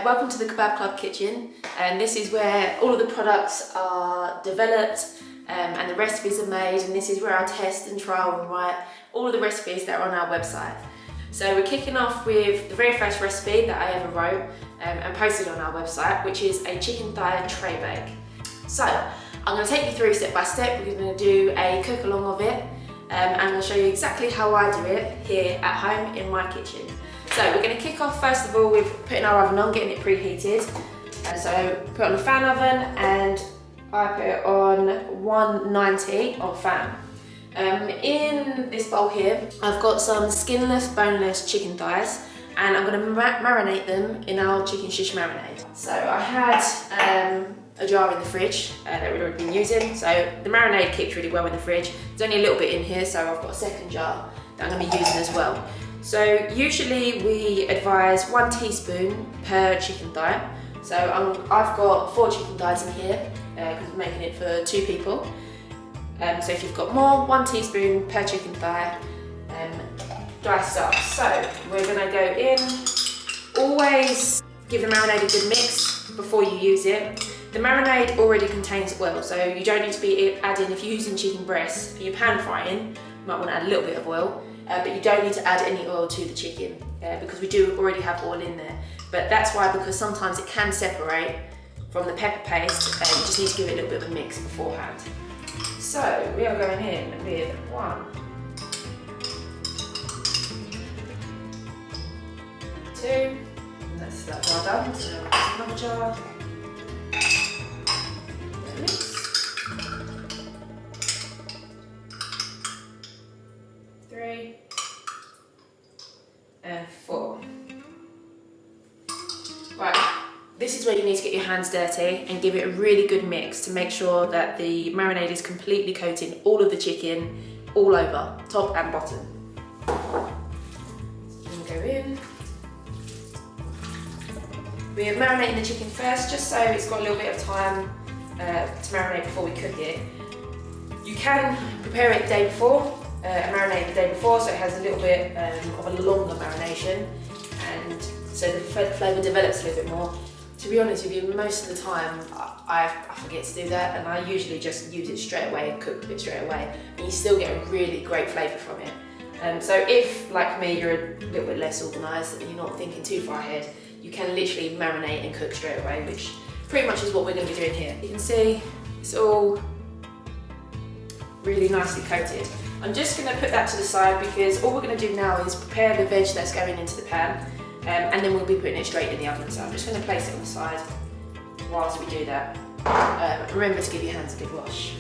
welcome to the Kebab Club kitchen, and this is where all of the products are developed and the recipes are made, and this is where I test and trial and write all of the recipes that are on our website. So we're kicking off with the very first recipe that I ever wrote and posted on our website, which is a chicken thigh tray bake. So I'm going to take you through step by step. We're going to do a cook along of it and I'll show you exactly how I do it here at home in my kitchen. So we're going to kick off first of all with putting our oven on, getting it preheated. So put on the fan oven and I put it on 190 on fan. In this bowl here, I've got some skinless, boneless chicken thighs and I'm going to marinate them in our Chicken Shish Marinade. So I had a jar in the fridge that we'd already been using, so the marinade keeps really well in the fridge. There's only a little bit in here, so I've got a second jar that I'm going to be using as well. So usually we advise 1 teaspoon per chicken thigh. So I've got 4 chicken thighs in here because I'm making it for 2 people. So if you've got more, 1 teaspoon per chicken thigh, diced up. So we're going to go in, always give the marinade a good mix before you use it. The marinade already contains oil, so you don't need to be adding, if you're using chicken breasts for your pan frying, you might want to add a little bit of oil, but you don't need to add any oil to the chicken because we do already have oil in there. But that's why, because sometimes it can separate from the pepper paste, you just need to give it a little bit of a mix beforehand. So we are going in with 1, 2, and that's that jar done, so another jar. Mix. 3 and 4. Right, this is where you need to get your hands dirty and give it a really good mix to make sure that the marinade is completely coating all of the chicken all over, top and bottom. So we'll go in. We're marinating the chicken first, just so it's got a little bit of time to marinate before we cook it. You can prepare it the day before and marinate the day before, so it has a little bit of a longer marination, and so the flavour develops a little bit more. To be honest with you, most of the time I forget to do that, and I usually just use it straight away and cook it straight away, and you still get a really great flavour from it. So if, like me, you're a little bit less organised and you're not thinking too far ahead, you can literally marinate and cook straight away, which pretty much is what we're going to be doing here. You can see it's all really nicely coated. I'm just going to put that to the side because all we're going to do now is prepare the veg that's going into the pan, and then we'll be putting it straight in the oven. So I'm just going to place it on the side whilst we do that. Remember to give your hands a good wash.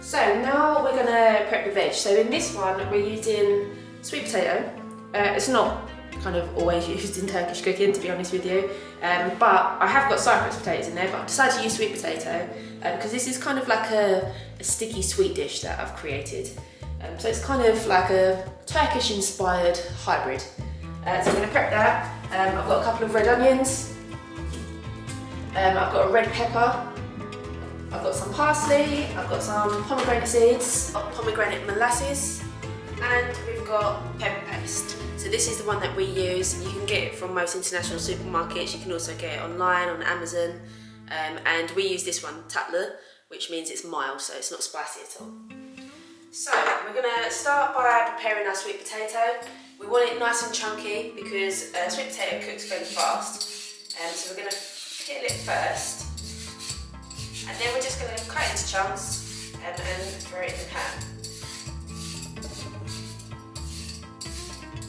So now we're going to prep the veg. So in this one we're using sweet potato. It's not kind of always used in Turkish cooking, to be honest with you, but I have got Cyprus potatoes in there, but I've decided to use sweet potato because this is kind of like a sticky sweet dish that I've created. So it's kind of like a Turkish inspired hybrid. So I'm going to prep that. I've got a couple of red onions, I've got a red pepper, I've got some parsley, I've got some pomegranate seeds, pomegranate molasses, and we've got pepper paste. So this is the one that we use. You can get it from most international supermarkets. You can also get it online on Amazon. And we use this one, tatlı, which means it's mild, so it's not spicy at all. So we're going to start by preparing our sweet potato. We want it nice and chunky because sweet potato cooks fairly fast. So we're going to peel it first. And then we're just going to cut it into chunks and throw it in the pan.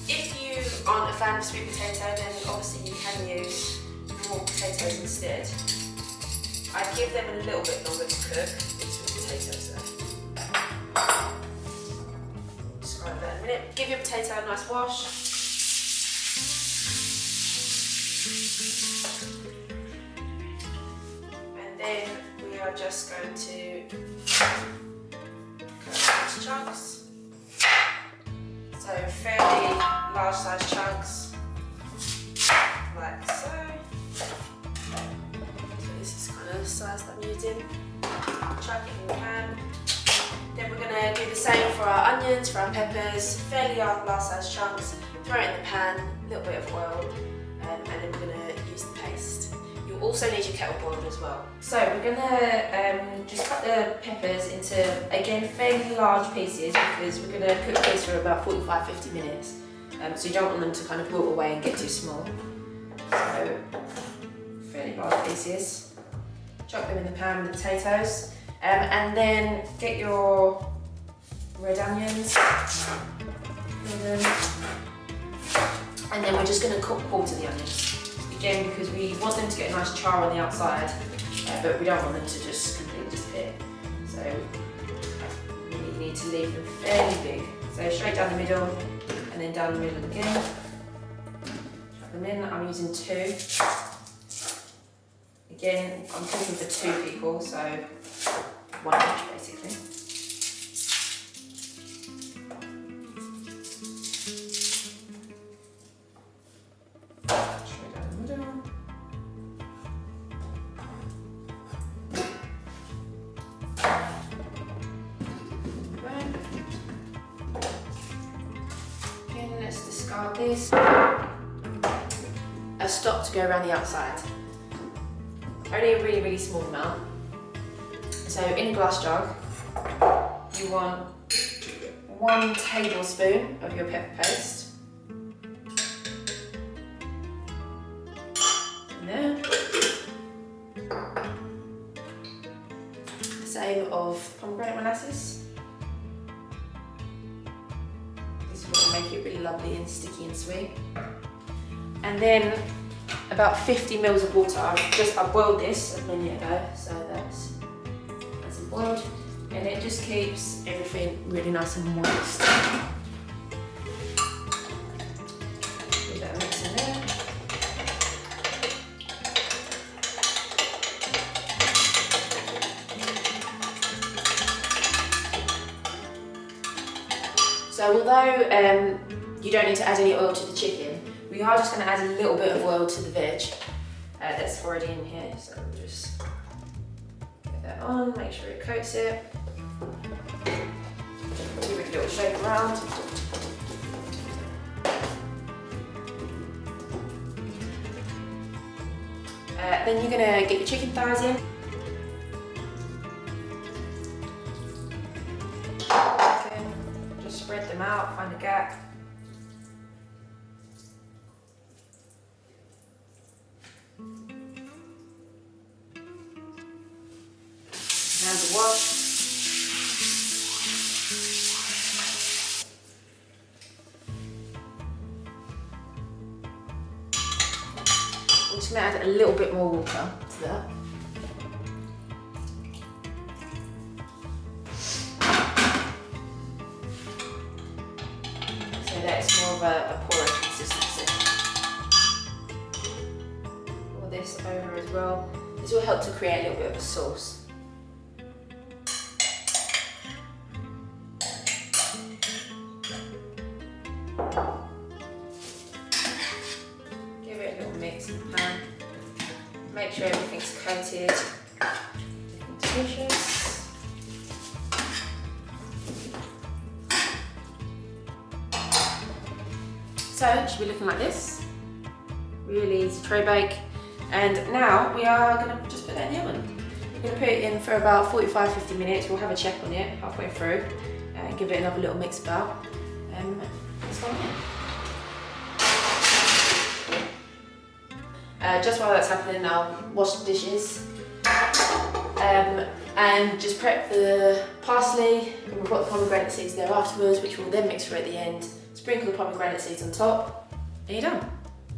If you aren't a fan of sweet potato, then obviously you can use raw potatoes instead. I give them a little bit longer to cook, these sweet potatoes though. Describe that in a minute. Give your potato a nice wash. And then we are just going to cut it into chunks. So fairly large size chunks, like so. So this is kind of the size that I'm using. Chuck it in the pan. Then we're going to do the same for our onions, for our peppers, fairly large size chunks. Throw it in the pan a little bit of oil, and then we're going to use the paste. You'll also need your kettle boiled as well. So we're going to just cut the peppers into, again, fairly large pieces because we're going to cook these for about 45-50 minutes. So you don't want them to kind of wilt away and get too small. So fairly large pieces. Chuck them in the pan with the potatoes. And then get your red onions. And then we're just going to quarter the onions. Again, because we want them to get a nice char on the outside, but we don't want them to just completely disappear. So we really need to leave them fairly big. So straight down the middle, and then down the middle again. Chuck them in. I'm using 2. Again, I'm cooking for 2 people, so 1 each basically. Straight down the middle. Again, let's discard this. A stop to go around the outside. Only a really, really small amount. So in a glass jug, you want 1 tablespoon of your pepper paste. In there. Same of pomegranate molasses. This is what will make it really lovely and sticky and sweet. And then about 50 mils of water. I boiled this a minute ago, so that's boiled, and it just keeps everything really nice and moist. Put that mix in there. So although you don't need to add any oil to the chicken, we are just going to add a little bit of oil to the veg that's already in here. So we'll just get that on, make sure it coats it. Give it a little shake around. Then you're going to get your chicken thighs in. Okay. Just spread them out, find a gap. Hands are washed. I'm just going to add a little bit more water to that. So that it's more of a porous consistency. Pour this over as well. This will help to create a little bit of a sauce. Give it a little mix in the pan. Make sure everything's coated. Delicious. So it should be looking like this. Really easy tray bake. And now we are going to just put that in the oven. We're going to put it in for about 45-50 minutes. We'll have a check on it halfway through and give it another little mix about. It's gone in. Just while that's happening, I'll wash the dishes and just prep the parsley. And we've got the pomegranate seeds there afterwards, which we'll then mix for at the end. Sprinkle the pomegranate seeds on top, and you're done.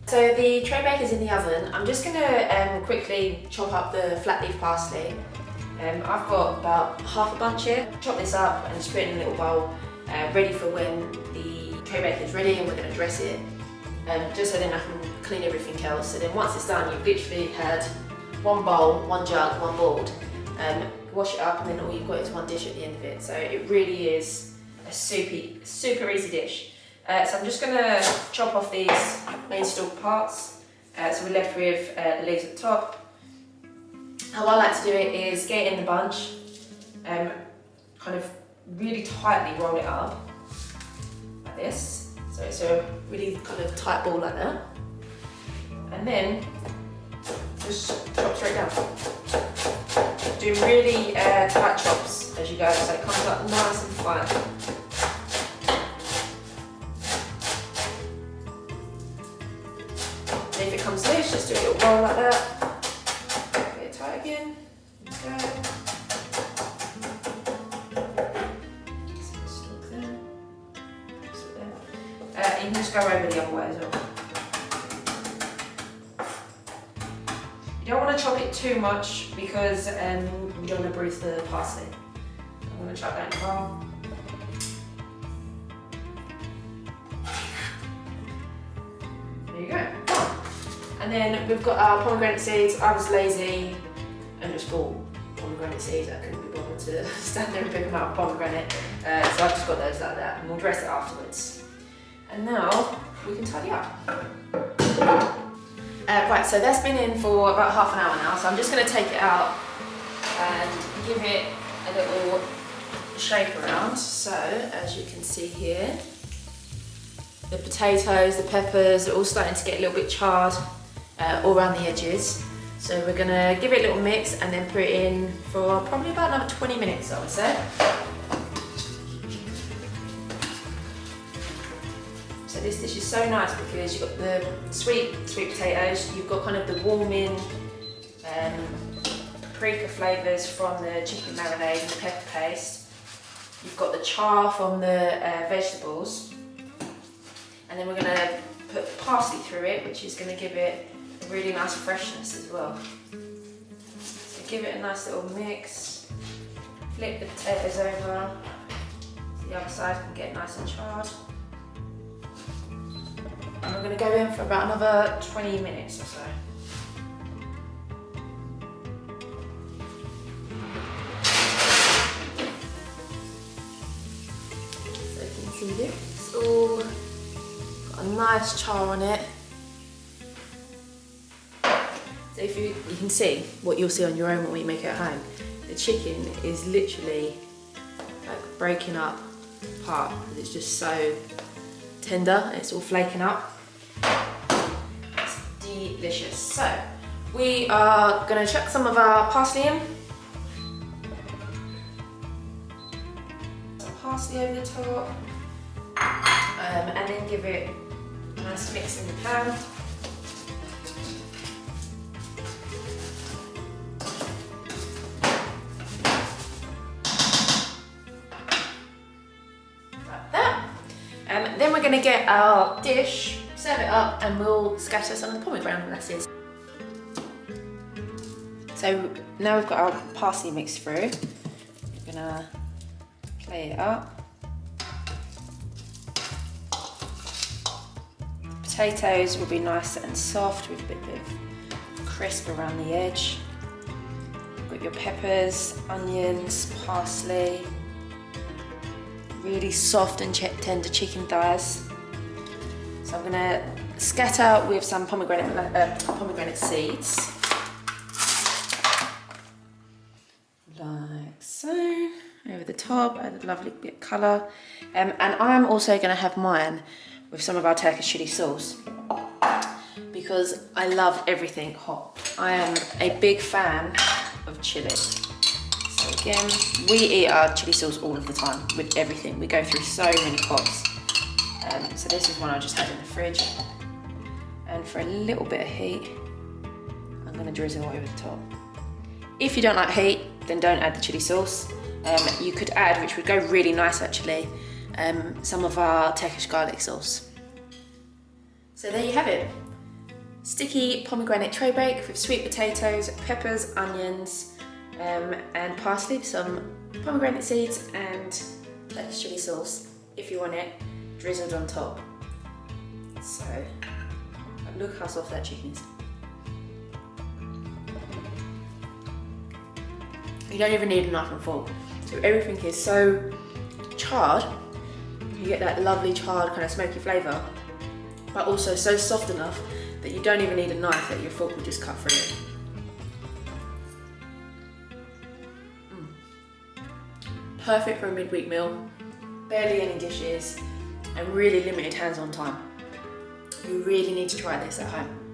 So the tray bake is in the oven. I'm just going to quickly chop up the flat leaf parsley. I've got about half a bunch here. Chop this up and just put it in a little bowl, ready for when the tray bake is ready and we're going to dress it. Just so then I can clean everything else. So then once it's done, you've literally had one bowl, one jug, one board. Wash it up, and then all you've got is one dish at the end of it. So it really is a super easy dish. So I'm just going to chop off these main stalk parts. So we're left with the leaves at the top. How I like to do it is get it in the bunch, kind of really tightly roll it up like this. So So it's a really kind of tight ball like that. And then just chop straight down. Do really tight chops as you go, so it comes up nice and fine. And if it comes loose, just do a little roll like that. Get it tight again. There we go. Stop there. Stop there. You can just go over the other way as well. You don't want to chop it too much because you don't want to bruise the parsley. I'm going to chop that in half. There you go. And then we've got our pomegranate seeds. I was lazy and just bought pomegranate seeds. I couldn't be bothered to stand there and pick them out of pomegranate. So I've just got those like that, and we'll dress it afterwards. And now we can tidy up. Right, so that's been in for about half an hour now, so I'm just going to take it out and give it a little shake around. So, as you can see here, the potatoes, the peppers are all starting to get a little bit charred all around the edges. So we're going to give it a little mix and then put it in for probably about another 20 minutes, I would say. So this dish is so nice because you've got the sweet potatoes, you've got kind of the warming paprika flavours from the chicken marinade and the pepper paste. You've got the char from the vegetables. And then we're going to put parsley through it, which is going to give it a really nice freshness as well. So give it a nice little mix. Flip the potatoes over so the other side can get nice and charred. And we're going to go in for about another 20 minutes or so. So you can see here, it's all got a nice char on it. So if you can see what you'll see on your own when you make it at home, the chicken is literally like breaking up apart because it's just so tender, it's all flaking up. It's delicious. So we are going to chuck some of our parsley in. Some parsley over the top, and then give it a nice mix in the pan. Then we're going to get our dish, serve it up, and we'll scatter some of the pomegranate molasses. So now we've got our parsley mixed through. We're going to play it up. Potatoes will be nice and soft with a bit of crisp around the edge. You've got your peppers, onions, parsley. Really soft and tender chicken thighs. So I'm going to scatter with some pomegranate seeds. Like so. Over the top, add a lovely bit of colour. And I'm also going to have mine with some of our Turkish chilli sauce because I love everything hot. I am a big fan of chilli. So again, we eat our chilli sauce all of the time with everything. We go through so many pots. So this is one I just had in the fridge. And for a little bit of heat, I'm going to drizzle over the top. If you don't like heat, then don't add the chilli sauce. You could add, which would go really nice actually, some of our Turkish garlic sauce. So there you have it. Sticky pomegranate tray bake with sweet potatoes, peppers, onions, and parsley, some pomegranate seeds and Turkish chilli sauce if you want it drizzled on top. So look how soft that chicken is. You don't even need a knife and fork. So everything is so charred, you get that lovely charred kind of smoky flavour, but also so soft enough that you don't even need a knife, that your fork will just cut through it. Perfect for a midweek meal, barely any dishes, and really limited hands-on time. You really need to try this at home.